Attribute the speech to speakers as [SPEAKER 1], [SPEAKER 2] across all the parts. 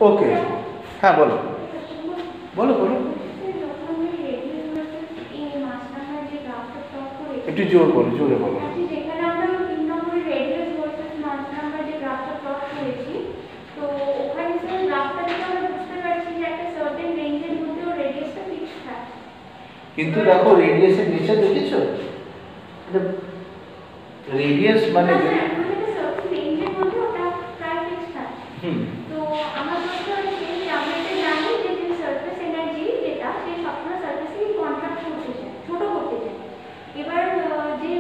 [SPEAKER 1] ওকে, হ্যাঁ বলো বলো বলো, একটু জোর বলো, জোরে বলো। কিন্তু দেখো রেডিয়াসের নিচে দেখেছো, রেডিয়াস মানে
[SPEAKER 2] এবার যে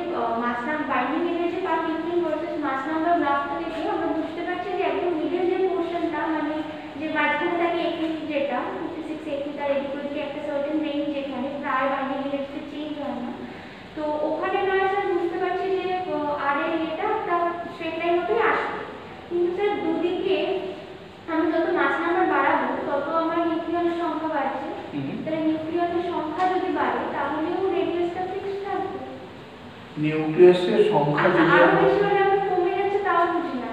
[SPEAKER 2] মাস নাম্বার বাইন্ডিং এনার্জি পার নিউক্লিয়ন ভার্সেস মাস নাম্বার গ্রাফটা দেখে আমরা বুঝতে পারছি যে একদম মিডল যে পোরশনটা মানে যে মাঝখানে থাকে একটি যেটা 56 80 তার এদিকে একটা সার্টেন রেঞ্জ যেখানে প্রায় বাইন্ডিং এনার্জি চেঞ্জ হয় না, তো ওখানে নয় স্যার বুঝতে পারছি যে আর এর এটা একটা স্ট্রেট লাইন মতোই আসবে, কিন্তু স্যার দুদিকে আমি যত মাস নাম্বার বাড়াবো তত আমার নিউক্লিয়নের সংখ্যা বাড়ছে, তাহলে নিউক্লিয়নের সংখ্যা যদি বাড়ে তাহলেও রেডিয়াসটা ফিক্স থাকবে।
[SPEAKER 1] নিউক্লিয়াসের সংখ্যা যদি
[SPEAKER 2] আরো বেশি হলে আমি কমে যাচ্ছে তাও বুঝি না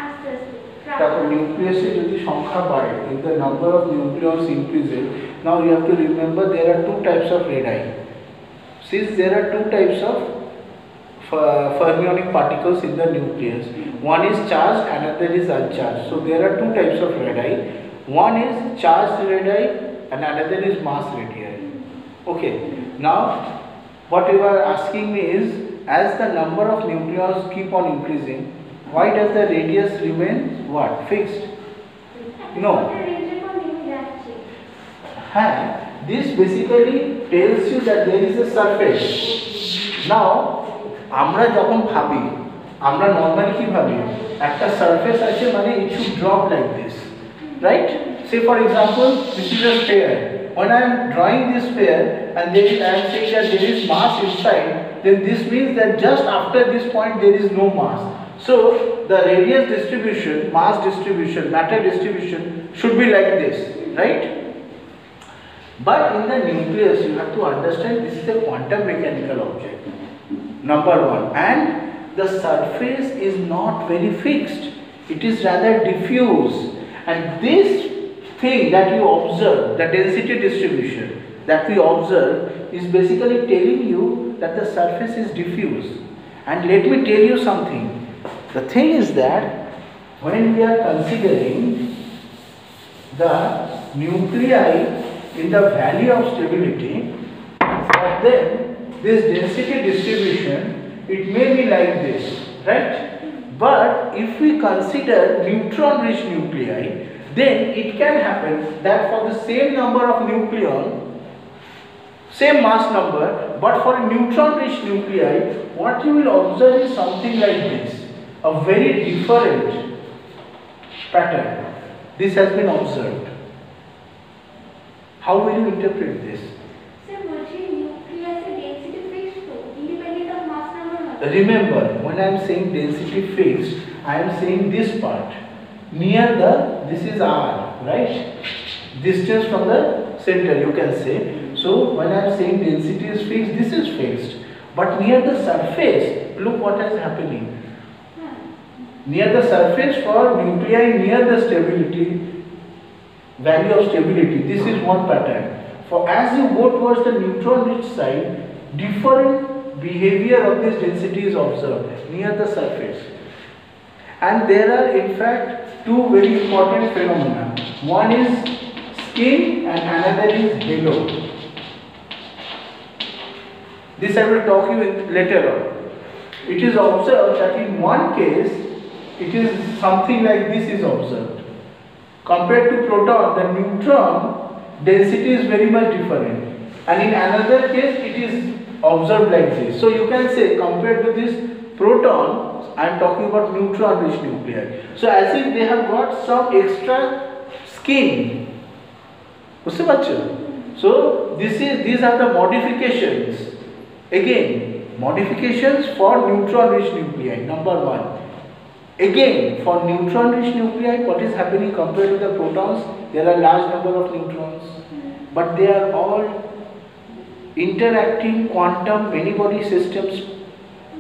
[SPEAKER 2] আস্তে আস্তে।
[SPEAKER 1] দেখো নিউক্লিয়াসে যদি সংখ্যা বাড়ে, if the number of nucleons increases, now you have to remember there are two types of radii. Since there are two types of fermionic particles in the nucleus, one is charged, another is uncharged. So there are two types of radii. One is charged radii and another is mass radii. Okay, now what you are asking me is, as the number of nucleons keep on increasing, why does the radius remain what fixed? No. This basically tells you that there is a surface. Now আমরা যখন ভাবি, আমরা normally কি ভাবি, একটা surface আছে মানে it should drop like this, right? Say for example, this is a sphere. When I am drawing this sphere and then I am saying that there is mass inside, then this means that just after this point there is no mass. So the radius distribution, mass distribution, matter distribution should be like this, right? But in the nucleus you have to understand this is a quantum mechanical object, number one, and the surface is not very fixed, it is rather diffuse, and this thing that you observe, the density distribution that we observe, is basically telling you that the surface is diffuse. And let me tell you something, the thing is that when we are considering the nuclei in the value of stability, then this density distribution, it may be like this, right? But if we consider neutron rich nuclei, then it can happen that for the same number of nucleon, same mass number, but for a neutron rich nuclei, what you will observe is something like this, a very different pattern. This has been observed. How will you interpret this? Remember, when I am saying density fixed, I am saying this part. Near the, this is R, right? Distance from the center, you can say. So when I am saying density is fixed, this is fixed. But near the surface, look what is happening. Near the surface for nuclei near the stability, value of stability, this is one pattern. For as you go towards the neutron rich side, different behavior of this density is observed near the surface. And there are in fact two very important phenomena. One is skin and another is halo. This I will talk you later on. It is observed that in one case it is something like this is observed. Compared to proton, the neutron density is very much different, and in another case it is observed like this. So you can say compared to this proton, I am talking about neutron rich nuclei. So as if they have got some extra skin. So these are the modifications. Again, modifications for neutron rich nuclei, number one. Again, for neutron rich nuclei, what is happening compared to the protons? There are large number of neutrons, but they are all interacting quantum many body systems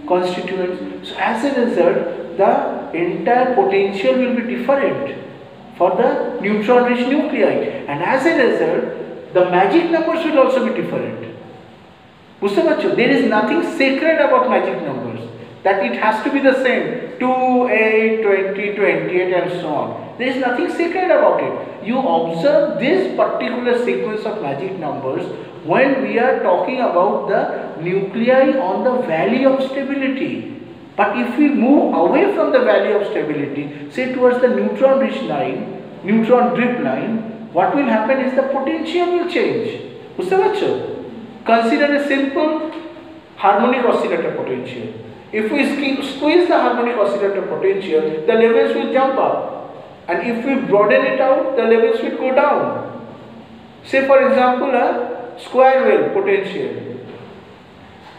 [SPEAKER 1] constituents. So as a result, the entire potential will be different for the neutron-rich nuclei, and as a result, the magic numbers will also be different. বুঝতে পারছো? There is nothing sacred about magic numbers, that it has to be the same 2, 8, 20, 28 and so on. There is nothing sacred about it. You observe this particular sequence of magic numbers when we are talking about the nuclei on the valley of stability. But if we move away from the valley of stability, say towards the neutron-rich line, neutron drip line, what will happen is the potential will change. বুঝতে পারছো? Consider a simple harmonic oscillator potential. If we squeeze the harmonic oscillator potential, the levels will jump up, and if we broaden it out, the levels will go down. Say for example a square wave potential.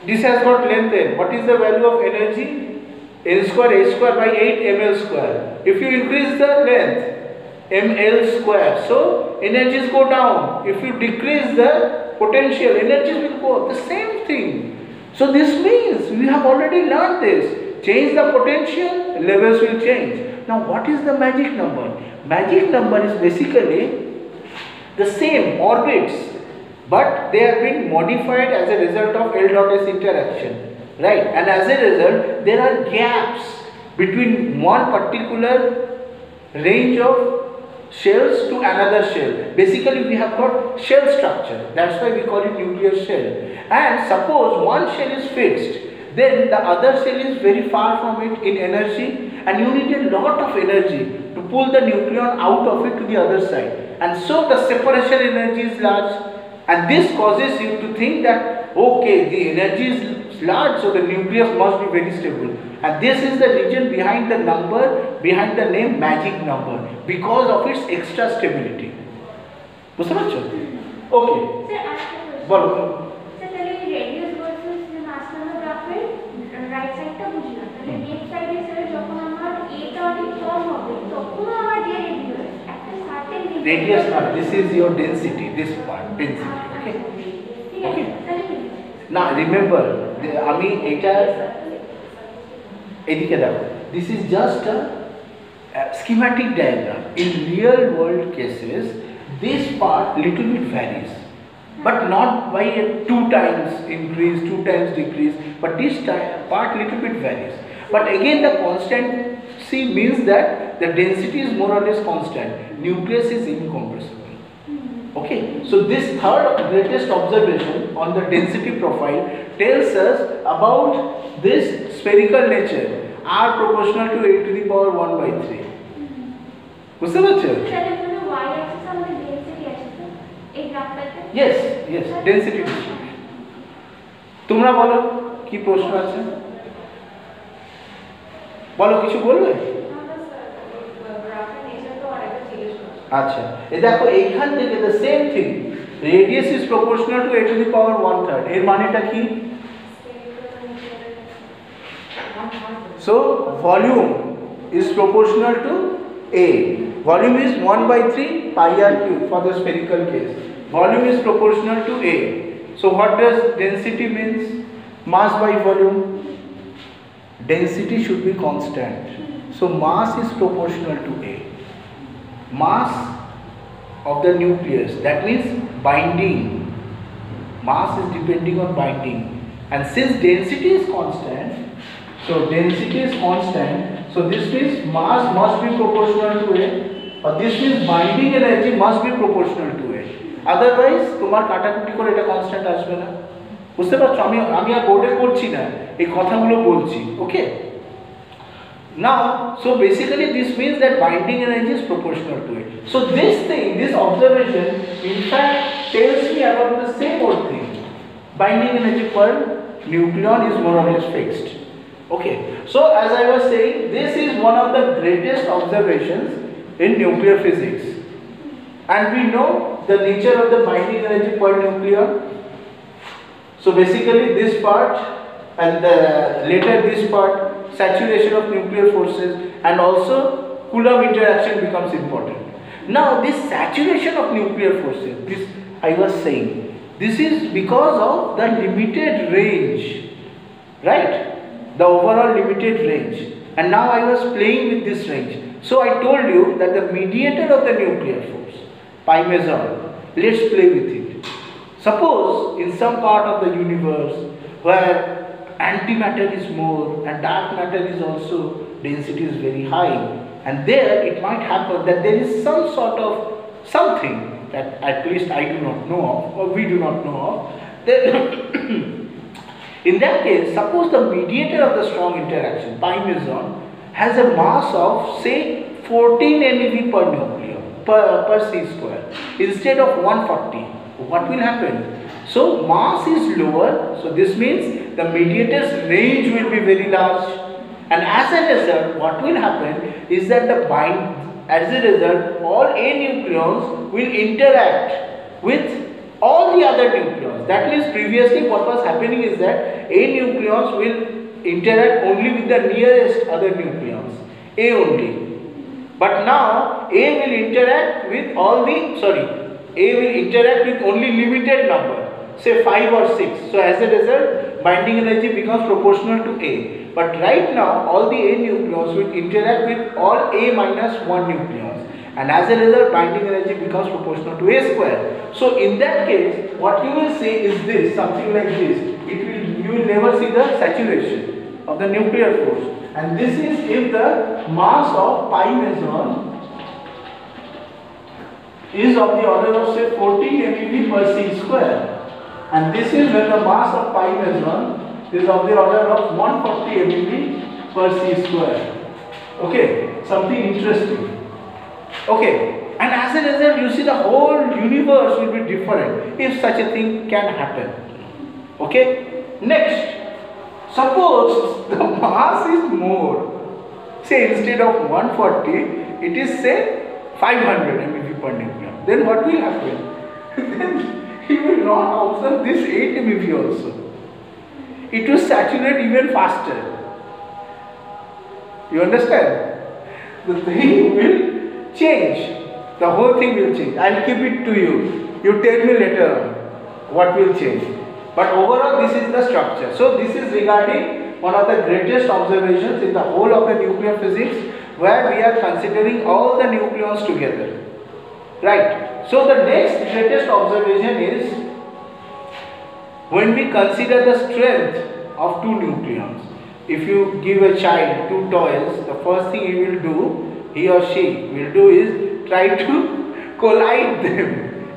[SPEAKER 1] This has got length n. What is the value of energy? N square h square by 8 ml square. If you increase the length, ml square, so energies go down. If you decrease the potential, energies will go up. The same thing. So this means we have already learned this. Change the potential, levels will change. Now what is the magic number? Magic number is basically the same orbits, but they have been modified as a result of L dot S interaction, right? And as a result, there are gaps between one particular range of shells to another shell. Basically we have got shell structure, that's why we call it nuclear shell. And suppose one shell is fixed, then the other shell is very far from it in energy, and you need a lot of energy to pull the nucleon out of it to the other side, and so the separation energy is large, and this causes you to think that okay, the energy is large, so the nucleus must be very stable. And this is the reason behind the number, behind the name magic number, because of its extra stability. বুঝতে পারছো? ওকে, বলো।
[SPEAKER 2] Sir তাহলে radius versus মাস number গ্রাফের right সাইডটা বুঝলাম, তাহলে left সাইডে sir যখন আমার এটা অনেক কম হবে তখন আমার যে রেডিয়াস একটা সার্টেন
[SPEAKER 1] রেডিয়াস না, this is your density, this part density, okay? Okay, না রিমেম্বার আমি এটা এদিকে দেখো, this is just a schematic diagram. In real world cases, this part little bit varies, but not by a 2 times increase, 2 times decrease, but this part little bit varies. But again the constancy means that the density is more or less constant. Nucleus is incompressible. Okay, so this third greatest observation on the density profile tells us about this spherical nature, r proportional to a to the power 1 by 3. বুঝতে পারছো? Yes, yes, density distribution. তোমরা বলো কি প্রশ্ন আছে, বলো কিছু বলবে? আচ্ছা, এই দেখো এইখান থেকে the same thing, radius is proportional to a to the power 1/3. এর মানেটা কি? So volume is proportional to A. Volume is 1 by 3 pi r cube for the spherical case. Volume is proportional to A. So what does density means? Mass by volume. Density should be constant. So mass is proportional to A. Mass of the nucleus, that means binding. Mass is depending on binding. And since density is constant, so density is constant, so this means mass must be proportional to A, or this means binding energy must be proportional to A. Otherwise তোমার কাটাকুটি করে এটা constant আসবে না। বুঝতে পারছো? আমি আর বোর্ডে করছি না, এই কথাগুলো বলছি, ওকে? Now, so basically this means that binding energy is proportional to it. So this thing, this observation in fact tells me about the same old thing. Binding energy per nucleon is more or less fixed. Okay, so as I was saying, this is one of the greatest observations in nuclear physics, and we know the nature of the binding energy per nucleon. So basically this part and later this part, saturation of nuclear forces, and also Coulomb interaction becomes important. Now this saturation of nuclear forces, this I was saying, this is because of the limited range, right? The overall limited range. And now I was playing with this range. So I told you that the mediator of the nuclear force, pi meson, let's play with it. Suppose in some part of the universe where antimatter is more and dark matter is also density is very high, and there it might happen that there is some sort of something that at least I do not know of, or we do not know of. Then in that case, suppose the mediator of the strong interaction, pi meson, has a mass of say 14 MeV per nucleon per c square instead of 140. What will happen? So mass is lower, so this means the mediator's range will be very large, and as a result what will happen is that as a result all A nucleons will interact with all the other nucleons. That means previously what was happening is that A nucleons will interact only with the nearest other nucleons, A only. But now A will interact with A will interact with only limited number, say 5 or 6. So as a result, binding energy becomes proportional to A. But right now, all the A nucleons will interact with all A minus 1 nucleons. And as a result, binding energy becomes proportional to A square. So in that case, what you will see is this, something like this. You will never see the saturation of the nuclear force. And this is if the mass of pi meson is of the order of say 14 MeV per c square, and this is when the mass of pi meson is of the order of 140 MeV per c square. Okay, something interesting. Okay, and as a result you see the whole universe will be different if such a thing can happen. Okay, next, suppose the mass is more, say instead of 140 it is say 500 MeV per nucleon. Then what will happen? Then you will not observe this 8 MeV also. It will saturate even faster. You understand? The thing will change. The whole thing will change. I will keep it to you. You tell me later on what will change. But overall this is the structure. So this is regarding one of the greatest observations in the whole of the nuclear physics, where we are considering all the nucleons together. Right. So the next greatest observation is when we consider the strength of two nucleons. If you give a child two toys, the first thing he or she will do is try to collide them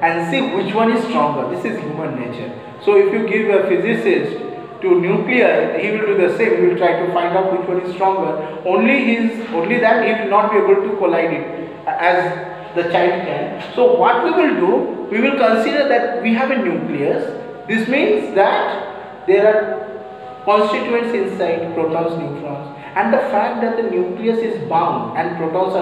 [SPEAKER 1] and see which one is stronger. This is human nature. So if you give a physicist to nuclei, he will do the same. He will try to find out which one is stronger. Only that he will not be able to collide it as the child can. So what we will do, we will consider that we have a nucleus. This means that there are constituents inside, protons, neutrons, and the fact that the nucleus is bound and neutrons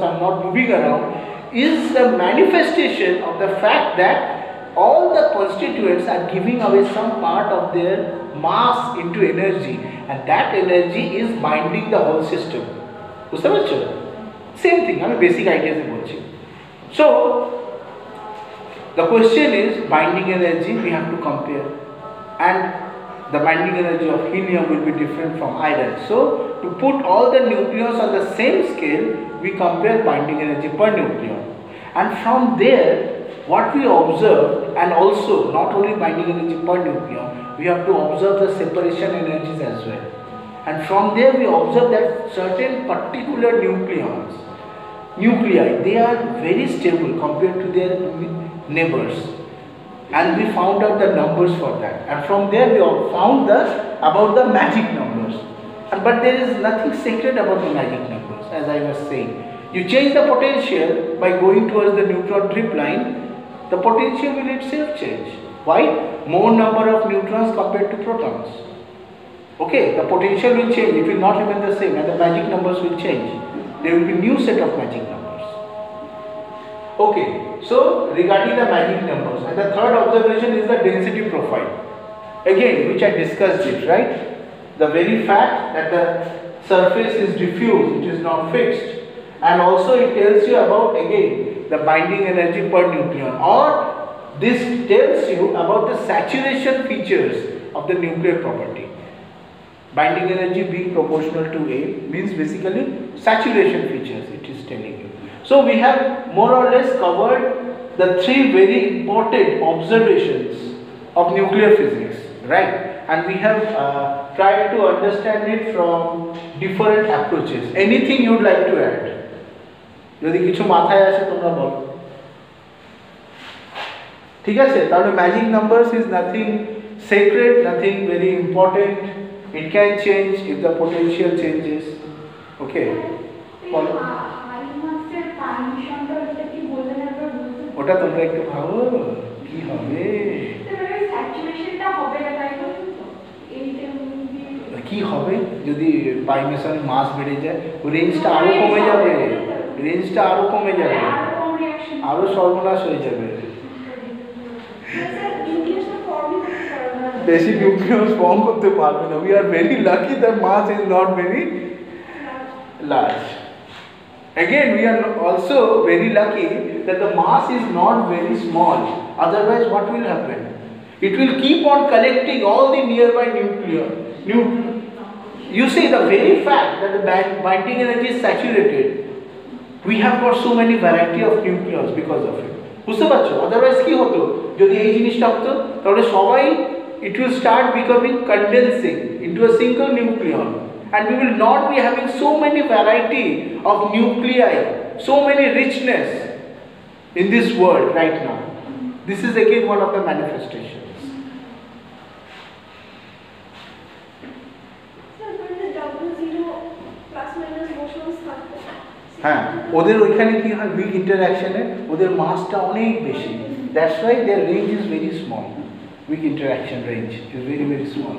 [SPEAKER 1] are not moving around is the manifestation of the fact that all the constituents are giving away some part of their mass into energy, and that energy is binding the whole system. Same thing, I mean basic ideas in watching. So the question is binding energy we have to compare, and the binding energy of helium will be different from iron. So to put all the nucleons on the same scale, we compare binding energy per nucleon, and from there what we observe, and also not only binding energy per nucleon, we have to observe the separation energies as well. And from there we observe that certain particular nuclei, they are very stable compared to their neighbors. And we found out the numbers for that. And from there we found about the magic numbers. But there is nothing sacred about the magic numbers, as I was saying. You change the potential by going towards the neutron drip line, the potential will itself change. Why? More number of neutrons compared to protons. Okay, the potential will change, it will not remain the same, and the magic numbers will change. There will be new set of magic numbers. Okay, so regarding the magic numbers, and the third observation is the density profile. Again, which I discussed it, right? The very fact that the surface is diffuse, it is not fixed, and also it tells you about, again, the binding energy per nucleon, or this tells you about the saturation features of the nuclear property. binding energy being proportional to A means basically saturation features it is telling you. So we have more or less covered the three very important observations of nuclear physics, right? And we have tried to understand it from different approaches. Anything you would like to add? যদি কিছু মাথায় আসে তোমরা বলো। ঠিক আছে, তাহলে magic numbers is nothing sacred, nothing very important. It can change if the potential changes. Okay. বলো। ওটা তোমরা একটু ভাবো কি হবে। কি হবে যদি পাইমেশন মাস বেড়ে যায়, রেঞ্জটা আরো কমে যাবে, রেঞ্জটা আরো কমে যাবে, আরো সর্বনাশ হয়ে যাবে। বেশি নিউক্লিয়াস ফর্ম করতে পারবে না। We are very lucky that mass is not very large. Again, we are also very lucky that the mass is not very small. Otherwise, what will happen? It will keep on collecting all the nearby nuclei. You see, the very fact that the binding energy is saturated, we have got so many variety of nucleons because of it. বুঝতে পারছো? Otherwise কি হতো? যদি এই জিনিসটা হতো তাহলে সবাই it will start becoming condensing into a single nucleon, and we will not be having so many variety of nuclei, so many richness in this world right now. This is again one of the manifestations. হ্যাঁ, ওদের ওইখানে কি হয়, big ইন্টারঅ্যাকশনে ওদের মাসটা অনেক বেশি, that's why their range is very small, weak interaction range is very small.